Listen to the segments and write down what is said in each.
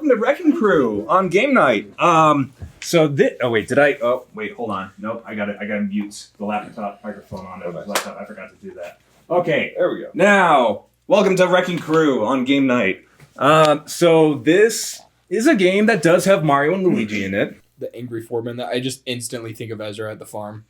welcome to Wrecking Crew on game night. Hold on. Nope, I gotta mute the laptop microphone on the laptop. I forgot to do that. Okay, there we go. Now, welcome to Wrecking Crew on game night. So this is a game that does have Mario and Luigi in it. The angry foreman that I just instantly think of Ezra at the farm.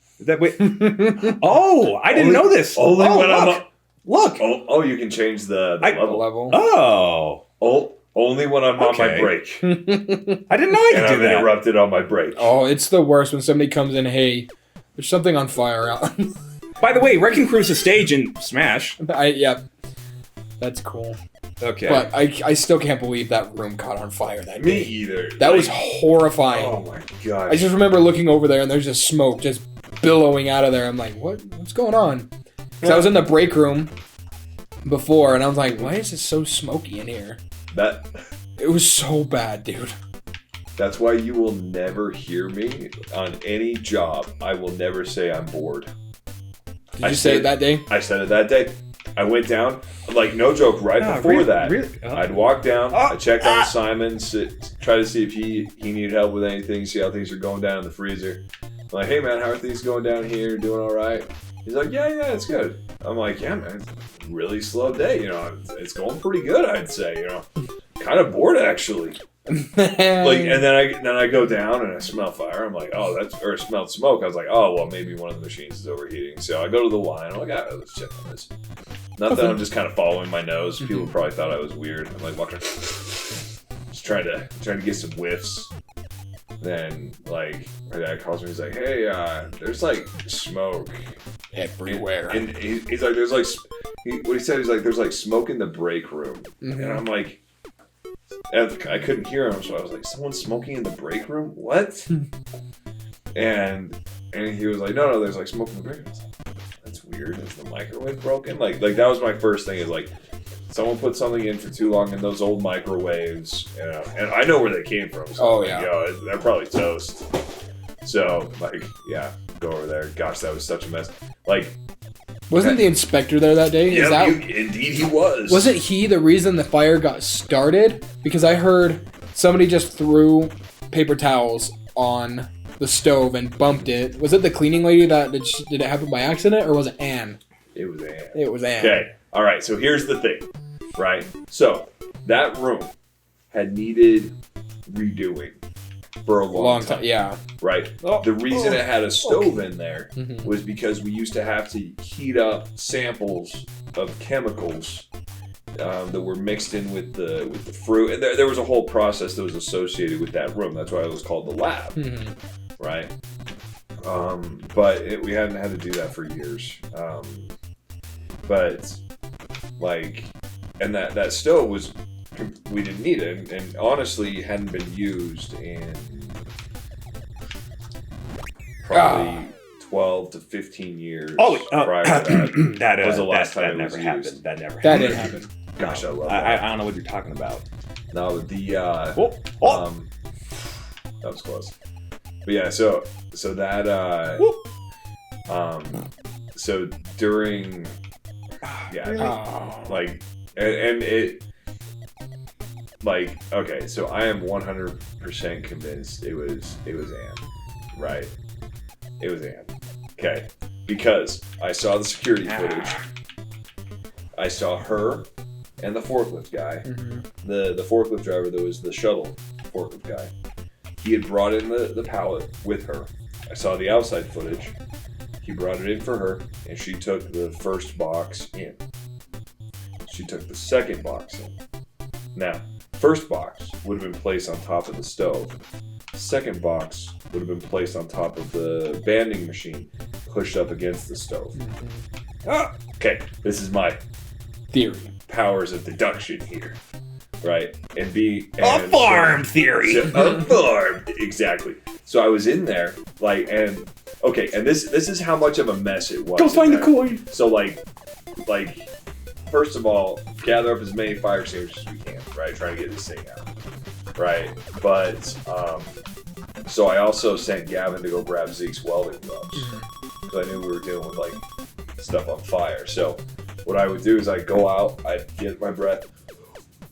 Oh, I didn't know this. Only when Look. Oh, you can change the level. Oh. Only when I'm on my break. I didn't know I could do that. Interrupted on my break. Oh, it's the worst when somebody comes in, hey, there's something on fire out. By the way, Wrecking Crew's a stage in Smash. Yeah. That's cool. Okay. But I still can't believe that room caught on fire that day. Me either. That was horrifying. Oh my god. I just remember looking over there and there's just smoke just billowing out of there. I'm like, what's going on? Because I was in the break room before and I was like, why is it so smoky in here? It was so bad, dude. That's why you will never hear me on any job. I will never say I'm bored. Did you say it that day? I said it that day. I went down, like no joke, before that. Really? I'd walk down, I checked on Simon, try to see if he needed help with anything, see how things are going down in the freezer. I'm like, hey man, how are things going down here? Doing all right? He's like, yeah, it's good. I'm like, yeah, man, it's a really slow day. You know, it's going pretty good, I'd say. You know, kind of bored actually. And then I go down and I smell fire. I'm like, or smelled smoke. I was like, oh well, maybe one of the machines is overheating. So I go to the line. I'm like, let's check on this. Not that I'm just kind of following my nose. People probably thought I was weird. I'm like walking, just trying to get some whiffs. Then like my dad calls me. He's like, hey, there's like smoke everywhere. And he's like, there's like, what he said is like, there's like smoke in the break room. And I'm like. I couldn't hear him, so I was like, someone's smoking in the break room? What? and he was like, no, there's like smoke in the break room. I was like, that's weird. Is the microwave broken? Like that was my first thing is like, someone put something in for too long in those old microwaves, and I know where they came from. So they're probably toast. So like, yeah, go over there. Gosh, that was such a mess. Like, wasn't the inspector there that day? Yeah, indeed he was. Wasn't he the reason the fire got started? Because I heard somebody just threw paper towels on the stove and bumped it. Was it the cleaning lady did it happen by accident, or was it Ann? It was Ann. It was Ann. Okay, all right, so here's the thing, right? So that room had needed redoing for a long time. Yeah. Right? The reason it had a stove in there was because we used to have to heat up samples of chemicals that were mixed in with the fruit. And there was a whole process that was associated with that room. That's why it was called the lab. Right? But we hadn't had to do that for years. But, like, and that stove was... We didn't need it, and honestly, hadn't been used in probably 12 to 15 years prior to that. That was the last time that it never was happened. used. That never happened. That didn't happen. Gosh, I love that. I don't know what you're talking about. No, that was close. But yeah, so that so during like and it. Like, okay, so I am 100% convinced it was Ann, right? It was Ann. Okay, because I saw the security footage. I saw her and the forklift guy. The forklift driver that was the shuttle forklift guy. He had brought in the pallet with her. I saw the outside footage. He brought it in for her, and she took the first box in. She took the second box in. Now, first box would have been placed on top of the stove. Second box would have been placed on top of the banding machine, pushed up against the stove. Okay, this is my theory. Powers of deduction here, right? A farm theory. A farm, exactly. So I was in there, like, and this is how much of a mess it was. Go find the coin. So like. First of all, gather up as many fire extinguishers as we can, right? Trying to get this thing out, right? But, so I also sent Gavin to go grab Zeke's welding gloves, because I knew we were dealing with, like, stuff on fire. So what I would do is I'd go out, I'd get my breath,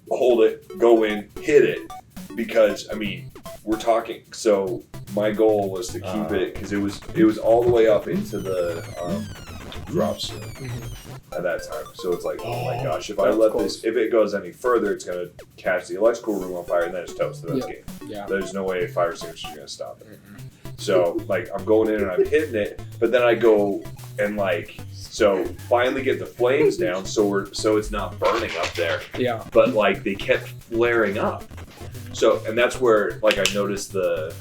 hold it, go in, hit it, because I mean, we're talking. So my goal was to keep it because it was all the way up into the drop ceiling at that time. So it's like, oh my gosh, if I let this, if it goes any further, it's gonna catch the electrical room on fire, and then it's toast. That's game. Yeah. There's no way a fire extinguisher is gonna stop it. So like I'm going in and I'm hitting it, but then I go and like finally get the flames down, so it's not burning up there. Yeah. But like they kept flaring up. So and that's where like I noticed the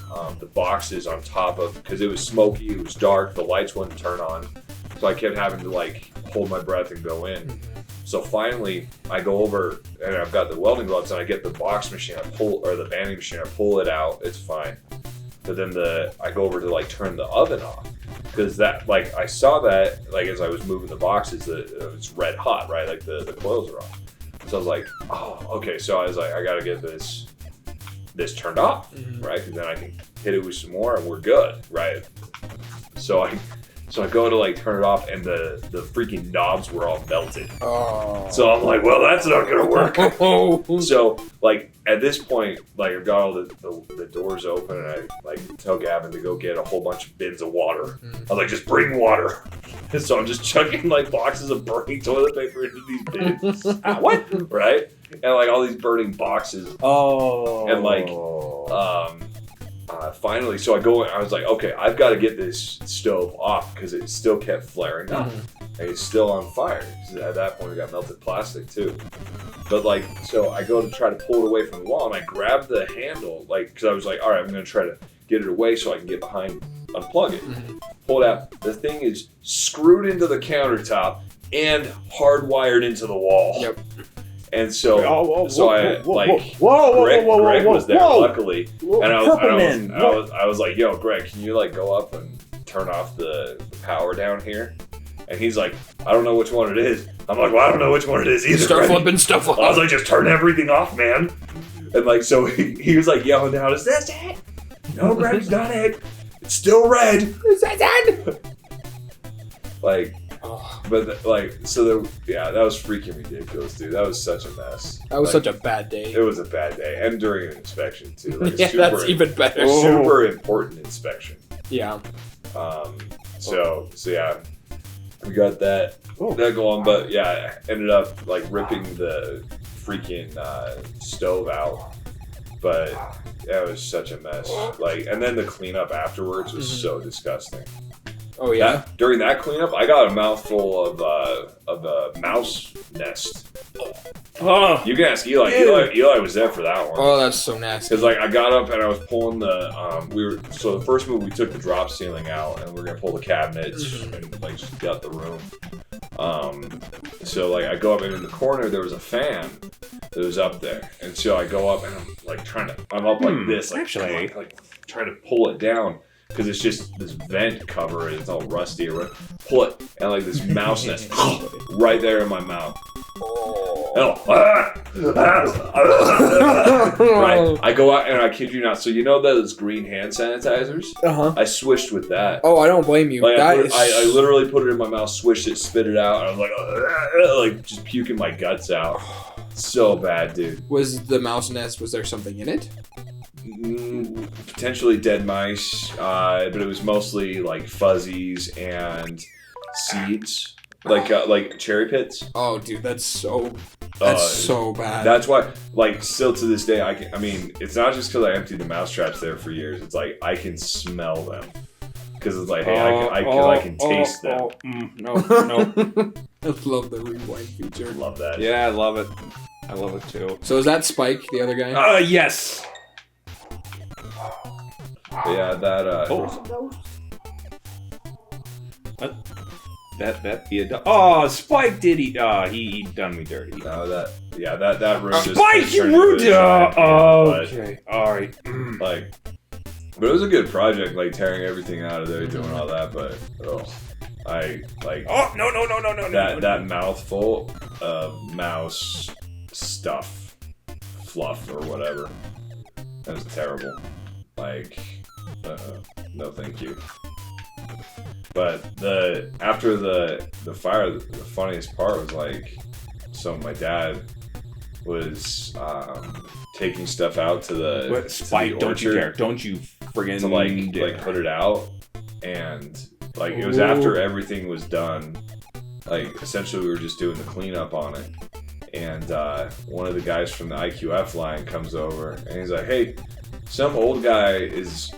boxes on top of, because it was smoky, it was dark, the lights wouldn't turn on, so I kept having to like hold my breath and go in. So finally I go over and I've got the welding gloves and I get the box machine, the banding machine, I pull it out, it's fine. But then I go over to like turn the oven off, because that like I saw that like as I was moving the boxes that it's red hot, right? Like the coils are off. So I was like, oh, okay. So I was like, I gotta get this turned off, right? Because then I can hit it with some more and we're good, right? So I go to like turn it off and the freaking knobs were all melted. Oh. So I'm like, well, that's not gonna work. So like at this point, like I've got all the doors open and I like tell Gavin to go get a whole bunch of bins of water. I was like, just bring water. And so I'm just chucking like boxes of burning toilet paper into these bins. What? Right? And like all these burning boxes. Oh. And like finally, so I was like, okay, I've got to get this stove off because it still kept flaring up. And it's still on fire. At that point, it got melted plastic too. But like, so I go to try to pull it away from the wall, and I grab the handle, like, because I was like, all right, I'm going to try to get it away so I can get behind, unplug it. Pull it out. The thing is screwed into the countertop and hardwired into the wall. Yep. And so, Greg was there, luckily, and I was like, "Yo, Greg, can you like go up and turn off the power down here?" And he's like, "I don't know which one it is." I'm like, "Well, I don't know which one it is either." Start flipping stuff off. I was like, "Just turn everything off, man." And like, so he was like yelling down, "Is this it?" No, Greg, it's not it. It's still red. Is that it? Like. But like, so that was freaking ridiculous, dude. That was such a mess. That was such a bad day. It was a bad day, and during an inspection too. Like that's even better. A super important inspection. Yeah. So yeah, we got that going, but yeah, I ended up like ripping the freaking stove out. But yeah, it was such a mess. Like, and then the cleanup afterwards was so disgusting. Oh yeah. During that cleanup, I got a mouthful of a mouse nest. Oh, you can ask Eli. Eli was there for that one. Oh, that's so nasty. Because like I got up and I was pulling so the first move we took the drop ceiling out and we were gonna pull the cabinets and like just gut the room. So like I go up and in the corner there was a fan that was up there, and so I go up and I'm like I'm up like this, like trying to pull it down. Because it's just this vent cover and it's all rusty. Pull it, and like this mouse nest right there in my mouth. Right. I go out and I kid you not. So you know those green hand sanitizers? I swished with that. Oh, I don't blame you. Like I literally put it in my mouth, swished it, spit it out. And I was like just puking my guts out. So bad, dude. Was the mouse nest? Was there something in it? Potentially dead mice, but it was mostly like fuzzies and seeds, like cherry pits. Oh, dude, that's so bad. That's why, like, still to this day, I mean, it's not just because I emptied the mouse traps there for years. It's like I can smell them because it's like, hey, I can taste them. No. I love the rewind feature. Love that. Yeah, I love it. I love it too. So is that Spike, the other guy? Yes. Yeah, that. That be a dog. Oh, Spike did he? He done me dirty. No, that room. Spike, you ruined it. Okay, all right. Like, but it was a good project, like tearing everything out of there, doing all that. But I like. Oh no! That mouthful of mouse stuff, fluff or whatever. That was terrible. Like, no, thank you. But after the fire, the funniest part was like, so my dad was taking stuff out to the Spike, don't you dare! Don't you friggin' to like put it out, and like it was after everything was done. Like essentially, we were just doing the cleanup on it, and one of the guys from the IQF line comes over, and he's like, "Hey, some old guy is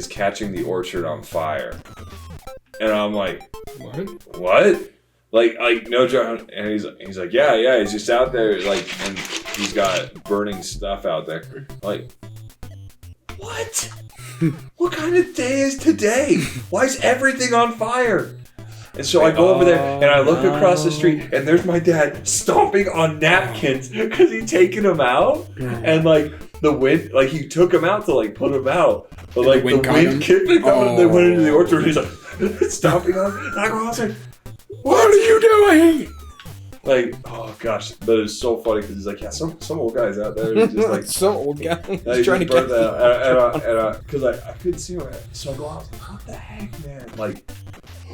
catching the orchard on fire," and I'm like, "What?" Like no joke, and he's like, yeah, he's just out there, like, and he's got burning stuff out there. Like, what? What kind of day is today? Why is everything on fire? And so I go over there and I look across the street, and there's my dad stomping on napkins because he's taking them out, and like the wind, like he took them out to like put them out, but like the wind kept it going, and they went into the orchard. And he's like stomping on, and I go, I was like, "What are you doing?" Like, oh gosh, but it's so funny because he's like, yeah, some old guys out there, just like some old guy. He's trying to get that, and because I couldn't see him, so I go, I was like, what the heck, man? Like,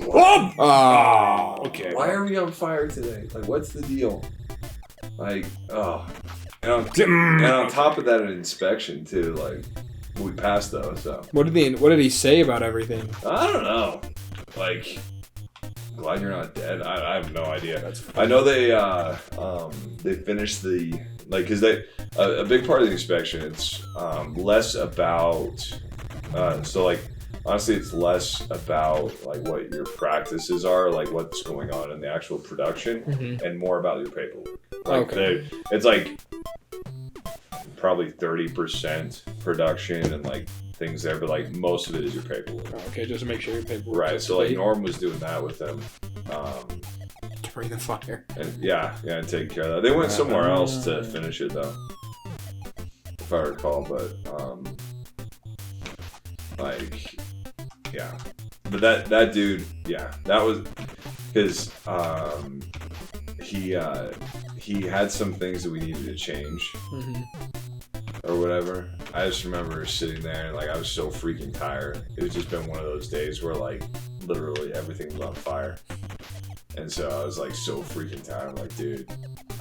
okay. Why are we on fire today? Like, what's the deal? Like, and on top of that, an inspection too. Like, we passed though. So what did he say about everything? I don't know. Like, glad you're not dead. I have no idea. I know they finished the, like, because a big part of the inspection, it's less about so like honestly it's less about like what your practices are, like what's going on in the actual production, and more about your paperwork. Like it's like probably 30% production and like things there, but like most of it is your paperwork. Okay, just to make sure your paperwork. Right. So like Norm was doing that with them. During the fire. And and taking care of that. They went somewhere else to finish it though, if I recall. But like, yeah. But that dude, that was because he had some things that we needed to change. Or whatever. I just remember sitting there and like I was so freaking tired. It was just been one of those days where like literally everything was on fire. And so I was like so freaking tired. I'm like, dude,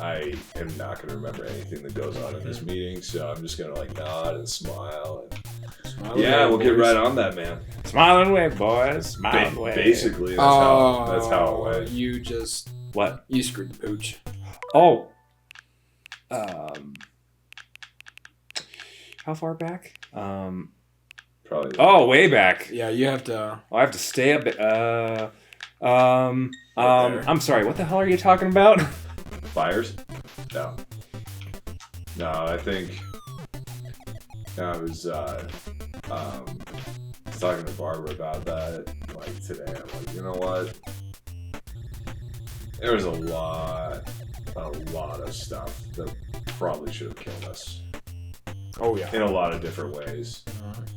I am not gonna remember anything that goes on in this meeting, so I'm just gonna like nod and smile and we'll get right on that, man. Smile and wave, boys. Smile and wave. Basically, that's how it went. You just you screwed the pooch. Oh. How far back? Probably. Way back. Yeah, you have to. I have to stay a bit. I'm sorry. What the hell are you talking about? Fires? No, I think. I was talking to Barbara about that like today. I'm like, you know what? There was a lot of stuff that probably should have killed us. Oh yeah. In a lot of different ways.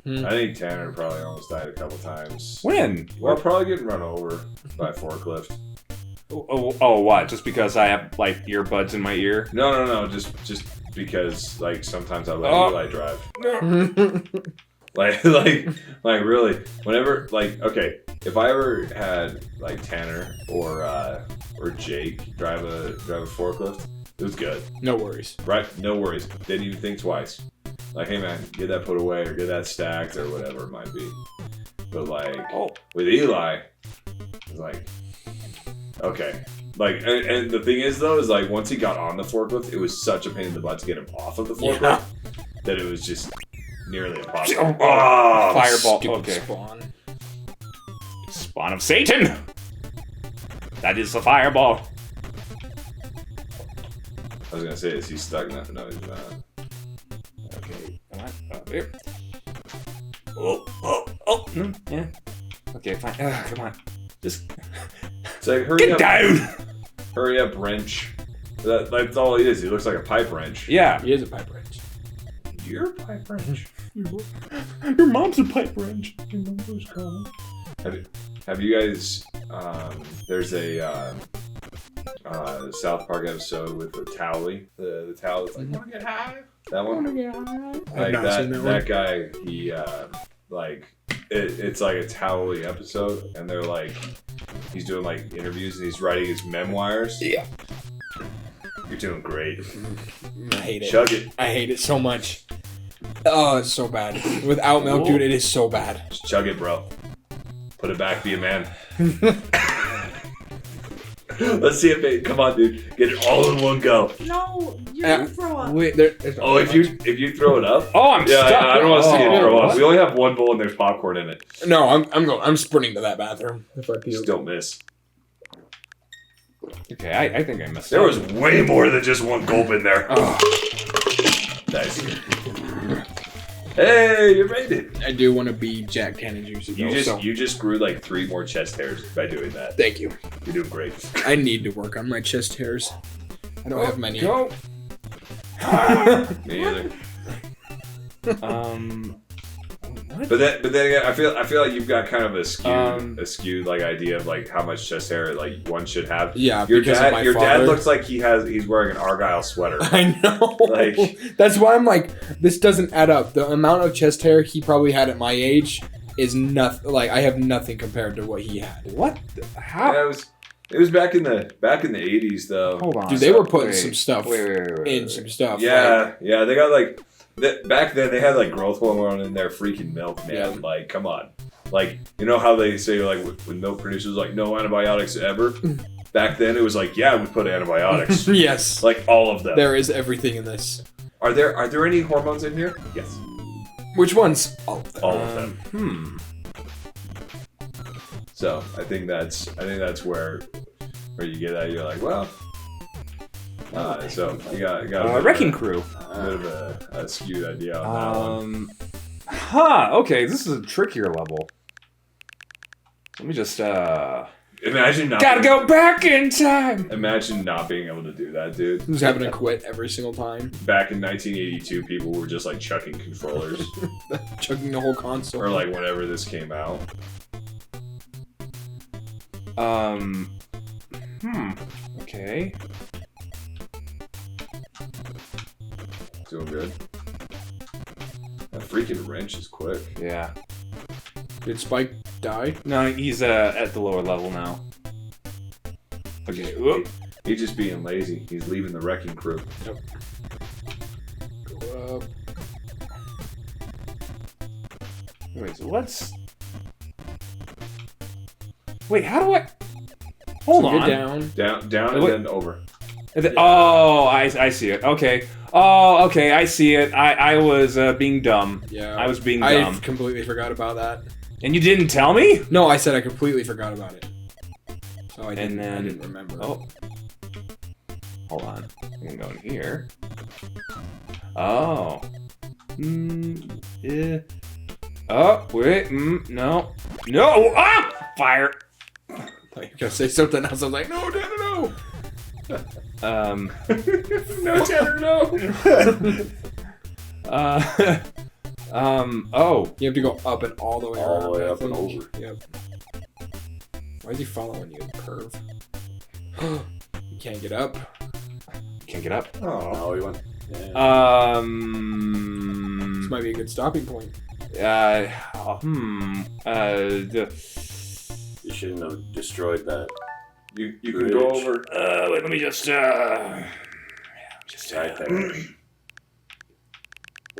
I think Tanner probably almost died a couple times. When? Well, probably getting run over by a forklift. Oh, what? Just because I have like earbuds in my ear? No. Just because like sometimes I let Eli drive. like really. Whenever like okay, if I ever had like Tanner or Jake drive a forklift, it was good. No worries. Right? No worries. Didn't even think twice. Like, hey man, get that put away or get that stacked or whatever it might be. But like with Eli, it's like okay. Like and the thing is though is like once he got on the forklift, it was such a pain in the butt to get him off of the forklift that it was just nearly impossible. Fireball. Okay. Spawn of Satan. That is the fireball. I was gonna say, is he stuck enough? No, he's not. Okay, come on, up here. Yeah. Okay, fine. Come on. Just. It's like, hurry up. Get down! Hurry up, wrench. That's all he is. He looks like a pipe wrench. Yeah. He is a pipe wrench. You're a pipe wrench. Your mom's a pipe wrench. Your mom was calling. Have you guys, there's a, South Park episode with the Towley. The towel that's like, wanna get high? That one? Wanna get high? Like that guy, he, like, it's like a Towley episode, and they're like, he's doing like interviews and he's writing his memoirs. Yeah. You're doing great. I hate it. Chug it. I hate it so much. Oh, it's so bad. Without milk, dude, it is so bad. Just chug it, bro. Put it back, be a man. Let's see if it. Come on, dude. Get it all in one go. No, you're gonna throw up. Wait, Oh, if you throw it up. Oh, I'm Yeah, stuck. I don't want to see it Oh, throw up. what? We only have one bowl and there's popcorn in it. No, I'm sprinting to that bathroom. If I Just puke. don't miss. Okay, I think I messed There up. was way more than just one gulp in there. Oh, Nice. Hey, you made it. I do want to be Jack Cannon Juicy. You just grew like 3 more chest hairs by doing that. Thank you. You're doing great. I need to work on my chest hairs. I don't have many. Go. Me either. What? But then again, I feel like you've got kind of a skewed like idea of like how much chest hair like one should have. Yeah, Your because dad of my dad father. looks like he's wearing an Argyle sweater. I know. Like- That's why I'm like, this doesn't add up. The amount of chest hair he probably had at my age is nothing. Like, I have nothing compared to what he had. What? How? Yeah, it was back in the 80s though. Hold on. Dude, they were putting some stuff Wait. in some stuff. Yeah, yeah, they got like back then they had like growth hormone in their freaking milk, man. Yeah. Like, come on, like you know how they say like with milk producers like no antibiotics ever. Back then it was like yeah, we put antibiotics, Yes. like all of them. There is everything in this. Are there any hormones in here? Yes, Which ones? All of them. all of them. So I think that's where you get that. You're like, well, so you got a bit of Wrecking Crew. a bit of a skewed idea on that one. Okay, this is a trickier level. Let me just, Imagine not. Gotta go back in time! Imagine not being able to do that, dude. Who's having to quit every single time? Back in 1982, people were just like chucking controllers, Chugging the whole console. or like whenever this came out. Okay. Doing good. That freaking wrench is quick. Yeah. Did Spike die? No, he's at the lower level now. Okay. Whoop. He's just being lazy. He's leaving the wrecking crew. Go up. Wait, so let's... Wait, how do I... Hold So on. Get down. Down, and Wait. then over. Oh, I see it. Okay. Oh, okay, I see it. I was being dumb. Yeah. I was being I dumb. completely forgot about that. And you didn't tell me? No, I said I completely forgot about it. So I And then- didn't remember. Oh. Hold on. I'm gonna go in here. Oh. Yeah. Oh, wait. No. No! Ah! Fire! I thought you were gonna say something else. I was like, no, no. No, Tanner, no. Oh. You have to go up and all the way All around. the way I up and think. over. Yep. Why is he following you? Curve. You can't get up. Can't get up. Oh, No, he went. This Yeah. might be a good stopping point. You shouldn't have destroyed that. you can go over. Wait, let me just Right there.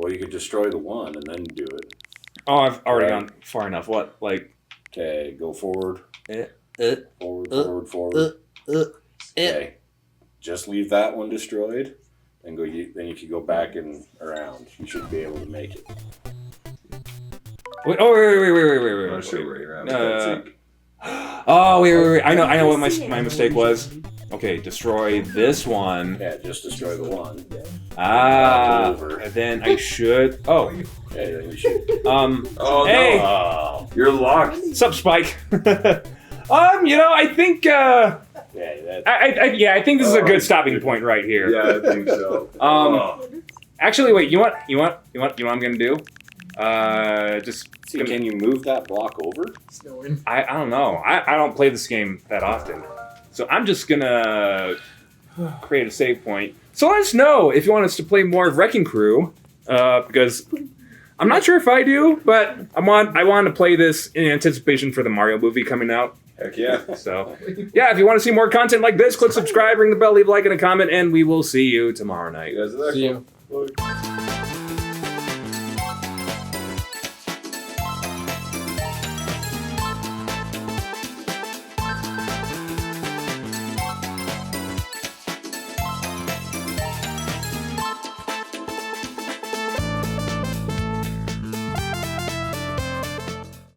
Well, you could destroy the one and then do it. Oh, I've already Right. gone far enough. What? Like, Okay, go forward. Forward, uh, forward, forward. Okay. Just leave that one destroyed, and go. Then you can go back and around. You should be able to make it. wait, oh, wait. I'm not sure where you're at. Oh, wait. I know what my mistake was. Okay, destroy this one. Yeah, just destroy the one. Ah, Over. and then I should. Oh, Okay, then you should. Oh Hey! no, Oh, you're locked. sup, Spike? I think. yeah, that. I think this is a good stopping point right here. Yeah, I think so. Actually, wait. You know what I'm gonna do? Just. See, can you move that block over? Snowing. I don't know. I don't play this game that often. So I'm just gonna create a save point. So let us know if you want us to play more of Wrecking Crew, because I'm not sure if I do, but I want to play this in anticipation for the Mario movie coming out. Heck yeah. So, yeah, if you want to see more content like this, click subscribe, ring the bell, leave a like and a comment, and we will see you tomorrow night. You guys are there. See you. Bye.